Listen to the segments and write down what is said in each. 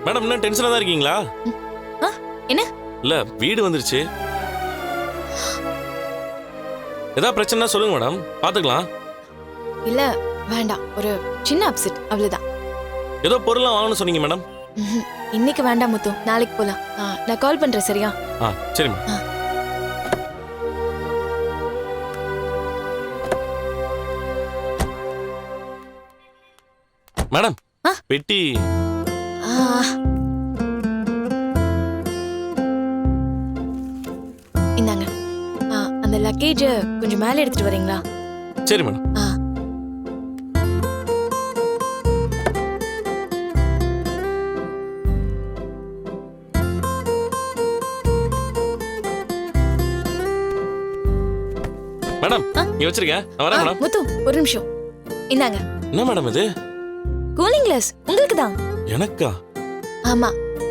Madam இன்னும் டென்ஷனா தான் இருக்கீங்களா? என்ன? இல்ல வீடு வந்துருச்சு. ஏதாவது பிரச்சனை சொல்லுங்க மேடம், பாத்துக்கலாம். இல்ல வேண்டாம், ஒரு சின்ன அப்செட் அவ்வளவுதான். ஏதோ பொருள்லாம் வாங்கணும்னு சொன்னீங்க மேடம். இன்னைக்கு வேண்டாம் முத்து, நாளைக்கு போலாம். நான் கால் பண்றேன் சரியா? சரி மேடம். மேடம் பெட்டி இந்தாங்க. அந்த லக்கேஜ் கொஞ்சம் மேல எடுத்துட்டு வரீங்களா? சரி மேடம். மேடம் நீ வச்சிருக்க, நான் வரேன் மேடம். முத்து ஒரு நிமிஷம். இந்தாங்க. என்ன மேடம் இது? கூலிங் கிளாஸ் உங்களுக்கு தான். எனக்கா? ஆமா,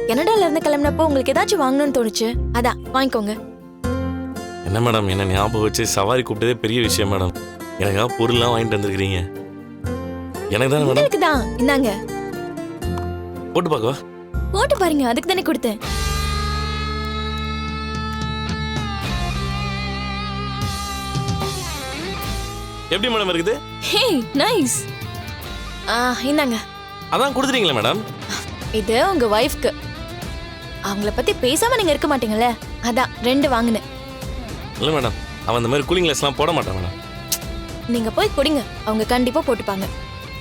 கனடால இருந்து கிளம்பினப்போ உங்களுக்கு ஏதாச்சும் வாங்கணும்னு தோணுச்சு, அதான் வாங்கிக்கோங்க. என்ன மேடம் என்ன ஞாபகம் வச்சு சவாரி கூப்பிட்டதே பெரிய விஷயம் மேடம். எனக்கா பொருள்லாம் வாங்கிட்டு வந்திருக்கீங்க. எனக்கு தானே மேடம்? உங்களுக்கு தான். இந்தாங்க போட்டு பார்க்கவா? போட்டு பாருங்க, அதுக்கு தானே கொடுத்தேன். எப்படி மேடம் இருக்குது? ஹே நைஸ். இந்தாங்க. அதான் கொடுத்துட்டீங்களா மேடம்? இது உங்க வைஃப்க்கு. அவங்கள பத்தி பேசாம நீங்க இருக்க மாட்டீங்கல்ல, அதான் 2 வாங்கினேன். இல்லை மேடம், அவன் இந்த மாதிரி கூலிங் கிளாஸ்லாம் போட மாட்டான் மேடம். நீங்க போய் கொடுங்க, அவங்க கண்டிப்பா போட்டுப்பாங்க.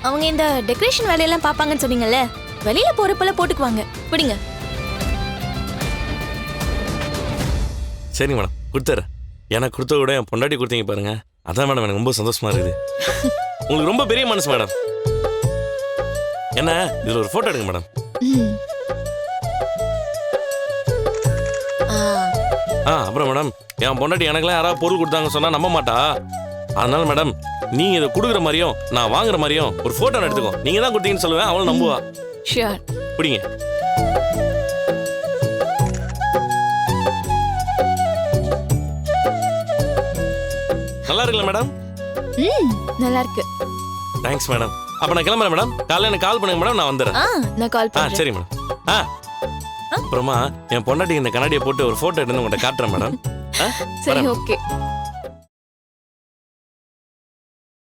அவங்க இந்த டெக்கரேஷன் வேலையெல்லாம் பாப்பாங்கன்னு சொன்னீங்கல்ல, வெளியில போறப்பல போட்டுக்குவாங்க. பிடிங்க. சரி மேடம் கொடுத்துறேன். எனக்கு கொடுத்த விட என் பொண்டாட்டி கொடுத்தீங்க பாருங்க, அதான் மேடம் எனக்கு ரொம்ப சந்தோஷமா இருக்குது. உங்களுக்கு ரொம்ப பெரிய மனசு மேடம். என்ன இதுல ஒரு போட்டோ எடுங்க மேடம். அப்புறம் மேடம் என் பொண்டாட்டி எனக்குலாம் யாராவது பொருள் கொடுத்தாங்க சொன்னா நம்ப மாட்டா. அதனால மேடம் நீங்க இதை கொடுக்குற மாதிரியும் நான் வாங்குற மாதிரியும் ஒரு போட்டோ எடுத்துக்கோ. நீங்க தான் கொடுத்தீங்கன்னு சொல்லுவேன், அவளும் நம்புவா. ஷூர். பிடிங்க. நல்லா இருக்குல்ல மேடம்? நல்லா இருக்கு. Thanks madam. அப்ப நான் கிளம்புறேன் மேடம். காலையில எனக்கு கால் பண்ணுங்க மேடம், நான் வந்துடுறேன். நான் கால் பண்றேன். சரி மேடம். அப்புறமா என் பொண்டாட்டி இந்த கண்ணாடியை போட்டு ஒரு போட்டோ எடுத்து உங்கள்கிட்ட காட்டுறேன் மேடம். சரி ஓகே.